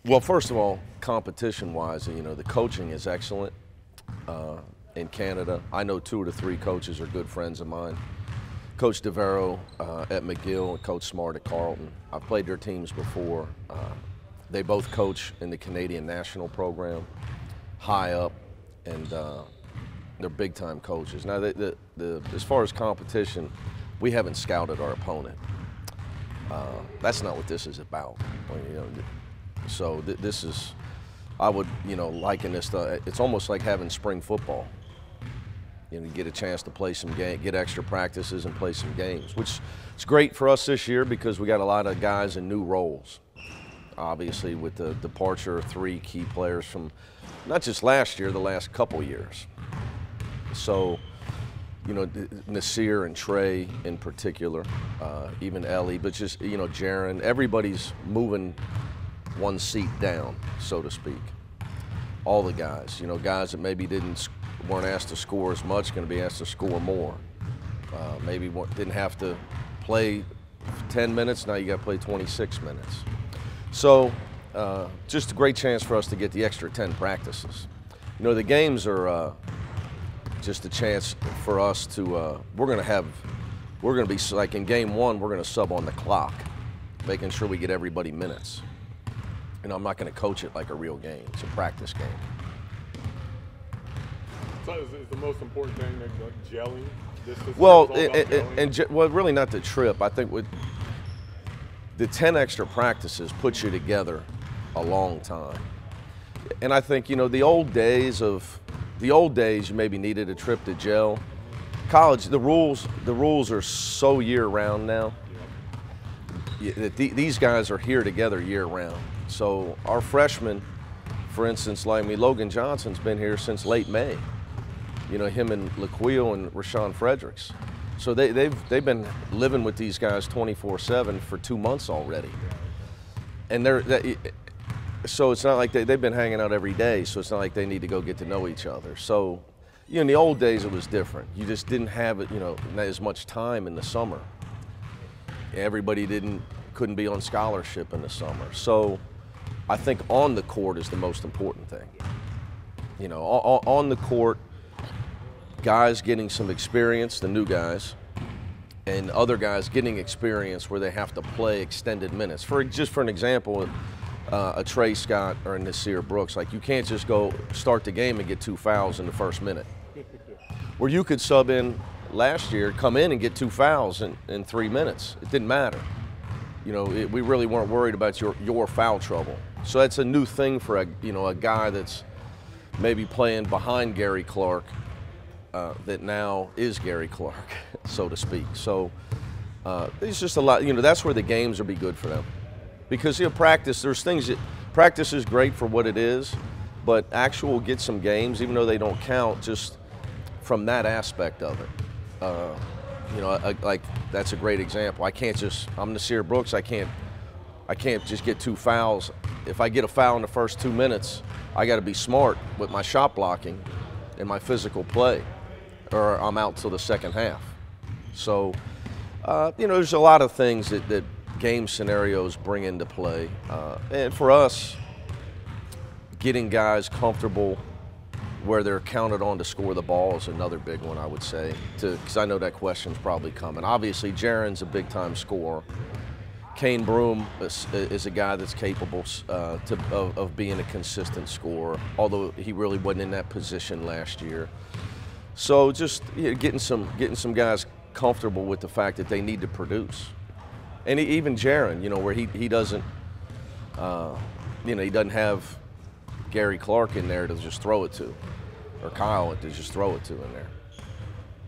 Well, first of all, competition-wise, you know, the coaching is excellent in Canada. I know 2 of the 3 coaches are good friends of mine. Coach DeVero at McGill and Coach Smart at Carlton. I've played their teams before. They both coach in the Canadian national program, high up, and they're big-time coaches. Now, as far as competition, we haven't scouted our opponent. That's not what this is about. You know, so this is, I would, you know, liken this to, it's almost like having spring football. You know, you get a chance to play some game, get extra practices and play some games, which is great for us this year because we got a lot of guys in new roles. Obviously, with the departure of 3 key players from not just last year, the last couple years. So, you know, Nasir and Trey in particular, even Ellie, but just, you know, Jaron, everybody's moving one seat down, so to speak. All the guys, you know, guys that maybe weren't asked to score as much, going to be asked to score more. Maybe didn't have to play 10 minutes, now you got to play 26 minutes. So just a great chance for us to get the extra 10 practices. You know, the games are just a chance for us to, we're going to be, like in game 1, we're going to sub on the clock, making sure we get everybody minutes. And I'm not going to coach it like a real game. It's a practice game. So is the most important thing like gelling? Well, really not the trip. I think with the 10 extra practices puts you together a long time. And I think, you know, the old days you maybe needed a trip to gel. College, the rules are so year-round now. These guys are here together year-round. So our freshmen, for instance, like me, Logan Johnson's been here since late May. You know, him and Laquille and Rashawn Fredericks. So they've been living with these guys 24/7 for 2 months already. And so it's not like they've been hanging out every day, so it's not like they need to go get to know each other. So, you know, in the old days it was different. You just didn't have, you know, not as much time in the summer. Everybody couldn't be on scholarship in the summer. So I think on the court is the most important thing. You know, on the court, guys getting some experience, the new guys, and other guys getting experience where they have to play extended minutes. Just for an example, a Trey Scott or a Nasir Brooks, like you can't just go start the game and get 2 fouls in the first minute. Where you could sub in last year, come in and get 2 fouls in 3 minutes. It didn't matter. You know, we really weren't worried about your foul trouble. So that's a new thing for a guy that's maybe playing behind Gary Clark that now is Gary Clark, so to speak. So it's just a lot, you know, that's where the games will be good for them. Because, you know, practice is great for what it is, but actual get some games, even though they don't count, just from that aspect of it. You know, like that's a great example. I'm Nasir Brooks, I can't just get 2 fouls. If I get a foul in the first 2 minutes, I got to be smart with my shot blocking and my physical play, or I'm out till the second half. So, you know, there's a lot of things that game scenarios bring into play. And for us, getting guys comfortable where they're counted on to score the ball is another big one, I would say, because I know that question's probably coming. Obviously, Jaron's a big-time scorer. Kane Broom is a guy that's capable of being a consistent scorer, although he really wasn't in that position last year. So just, you know, getting some guys comfortable with the fact that they need to produce. And even Jaron, you know, where he doesn't, you know, he doesn't have Gary Clark in there to just throw it to, or Kyle to just throw it to in there.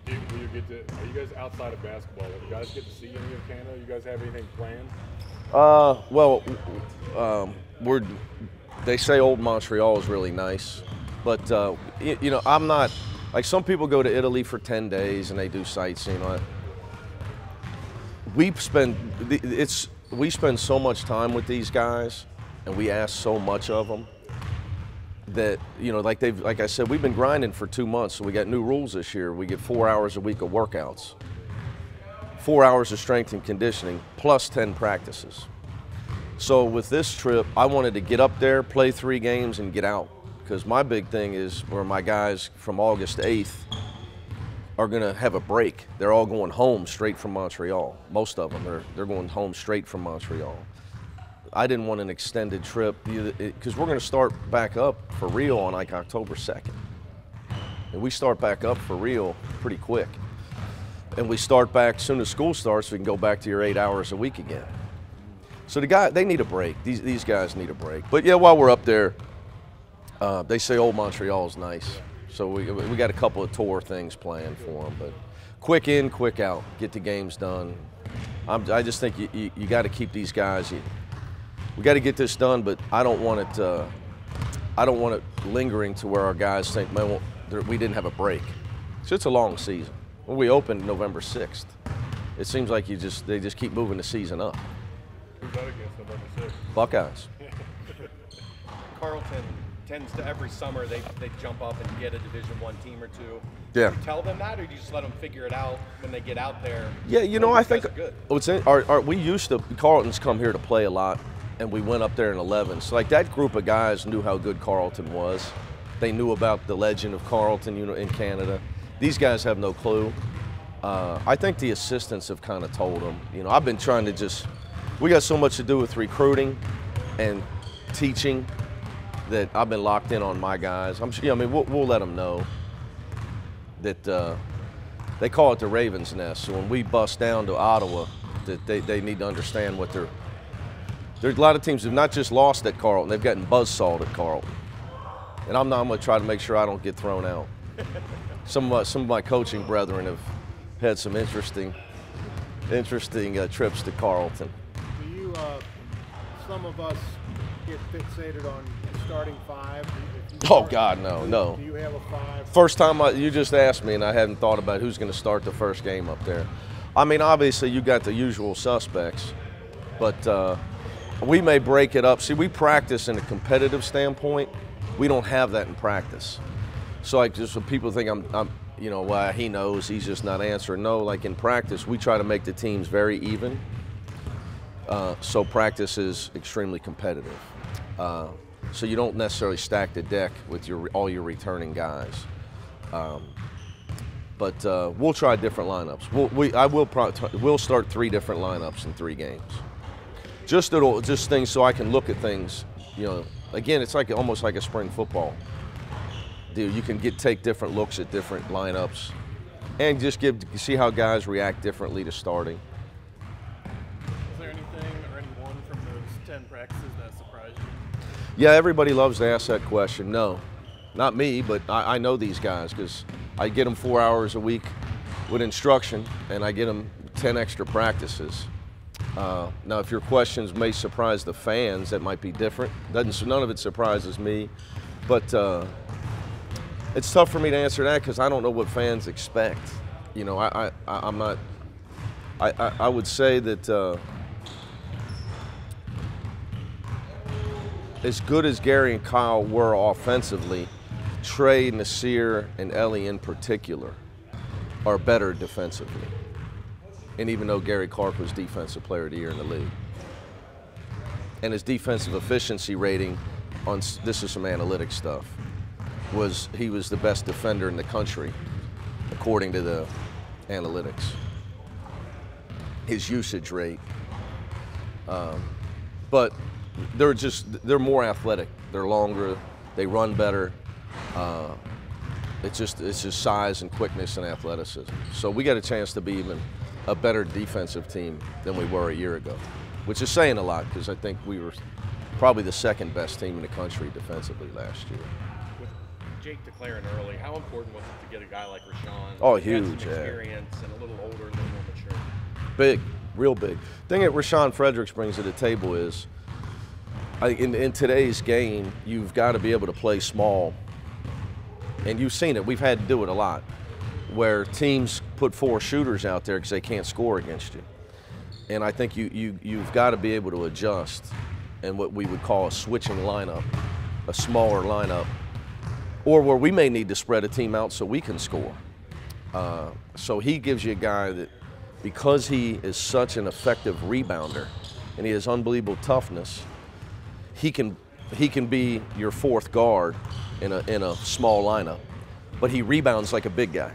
Are you guys outside of basketball? Will you guys get to see any of Canada? You guys have anything planned? Well, they say old Montreal is really nice, but you know, I'm not, like some people go to Italy for 10 days and they do sightseeing. We spend so much time with these guys and we ask so much of them that, you know, like I said, we've been grinding for 2 months, so we got new rules this year. We get 4 hours a week of workouts, 4 hours of strength and conditioning, plus 10 practices. So with this trip, I wanted to get up there, play 3 games, and get out. Because my big thing is where my guys from August 8th are going to have a break. They're all going home straight from Montreal. Most of them, they're going home straight from Montreal. I didn't want an extended trip because we're going to start back up for real on like October 2nd. And we start back up for real pretty quick. And we start back as soon as school starts, we can go back to your 8 hours a week again. So they need a break. These guys need a break. But yeah, while we're up there, they say old Montreal is nice. So we got a couple of tour things planned for them. But quick in, quick out, get the games done. I just think you got to keep these guys. We got to get this done, but I don't want it lingering to where our guys think, man, well, we didn't have a break. So it's a long season. When we opened November 6th, it seems like they just keep moving the season up. Who's that against November 6th? Buckeyes. Carlton tends to, every summer, they jump up and get a Division I team or two. Yeah. Do you tell them that, or do you just let them figure it out when they get out there? Yeah, you know, I think good. We used to, Carlton's come here to play a lot, and we went up there in 11. So like that group of guys knew how good Carlton was. They knew about the legend of Carlton, you know, in Canada. These guys have no clue. I think the assistants have kind of told them. You know, I've been trying to we got so much to do with recruiting and teaching that I've been locked in on my guys. We'll let them know that they call it the Raven's Nest. So when we bust down to Ottawa, that they need to understand what there's a lot of teams who've not just lost at Carlton, they've gotten buzzsawed at Carlton. And I'm going to try to make sure I don't get thrown out. Some of my coaching brethren have had some interesting trips to Carlton. Do you, some of us get fixated on starting 5? Oh God, no. Do you have a 5? First time you just asked me, and I hadn't thought about who's going to start the first game up there. I mean, obviously you got the usual suspects, but we may break it up. See, we practice in a competitive standpoint. We don't have that in practice. So like, just when people think I'm well, he knows, he's just not answering. No, like in practice, we try to make the teams very even. So practice is extremely competitive. So you don't necessarily stack the deck with all your returning guys. But we'll try different lineups. We'll start 3 different lineups in 3 games. Just things so I can look at things. You know, again, it's like almost like a spring football. Dude, you can take different looks at different lineups, and just see how guys react differently to starting. Is there anything or anyone from those 10 practices that surprised you? Yeah, everybody loves to ask that question. No, not me, but I know these guys because I get them 4 hours a week with instruction, and I get them 10 extra practices. Now, if your questions may surprise the fans, that might be different. None of it surprises me, but it's tough for me to answer that because I don't know what fans expect. You know, I'm not. I would say that as good as Gary and Kyle were offensively, Trey, Nasir, and Ellie in particular are better defensively. And even though Gary Clark was Defensive Player of the Year in the league. And his defensive efficiency rating, this is some analytics stuff, he was the best defender in the country, according to the analytics. His usage rate. But they're more athletic. They're longer, they run better. It's just size and quickness and athleticism. So we got a chance to be even a better defensive team than we were a year ago, which is saying a lot because I think we were probably the 2nd best team in the country defensively last year. With Jake declaring early, how important was it to get a guy like Rashawn? Oh, He had huge, some experience and a little older and a little more mature. Big, real big. The thing that Rashawn Fredericks brings to the table is, in today's game, you've got to be able to play small. And you've seen it. We've had to do it a lot, where teams put 4 shooters out there because they can't score against you. And I think you've got to be able to adjust in what we would call a switching lineup, a smaller lineup, or where we may need to spread a team out so we can score. So he gives you a guy that, because he is such an effective rebounder, and he has unbelievable toughness, he can be your fourth guard in a small lineup, but he rebounds like a big guy.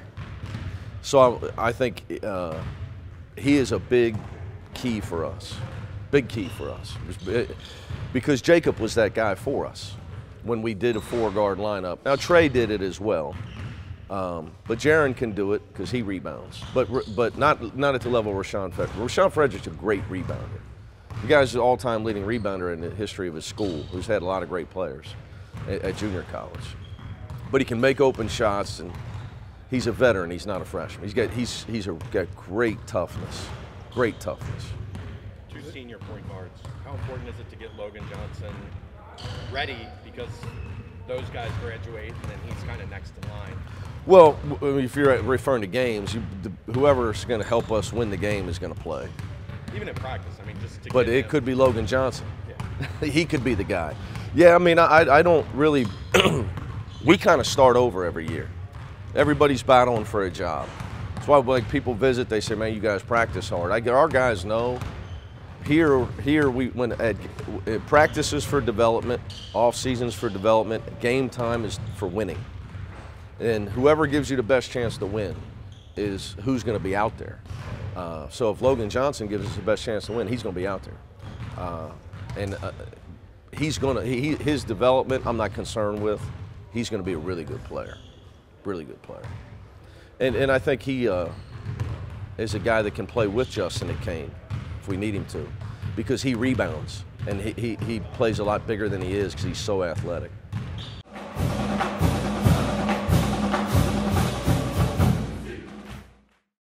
So I think he is a big key for us, because Jacob was that guy for us when we did a 4-guard lineup. Now Trey did it as well, but Jaron can do it because he rebounds, but not at the level of Rashawn Frederick. Rashawn Frederick's a great rebounder. The guy's the all-time leading rebounder in the history of his school, who's had a lot of great players at junior college. But he can make open shots, and he's a veteran. He's not a freshman. He's got great toughness, great toughness. 2 senior point guards. How important is it to get Logan Johnson ready, because those guys graduate and then he's kind of next in line? Well, if you're referring to games, whoever's going to help us win the game is going to play. Even in practice, I mean, just to But get it him. could be Logan Johnson. Yeah. He could be the guy. Yeah, I mean, I don't really – we kind of start over every year. Everybody's battling for a job. That's why like people visit, they say, man, you guys practice hard. Our guys know. Here practice is for development, off seasons for development, game time is for winning. And whoever gives you the best chance to win is who's going to be out there. So if Logan Johnson gives us the best chance to win, he's going to be out there. His development, I'm not concerned with. He's going to be a really good player, And I think he is a guy that can play with Justin at Kane if we need him to, because he rebounds and he plays a lot bigger than he is because he's so athletic.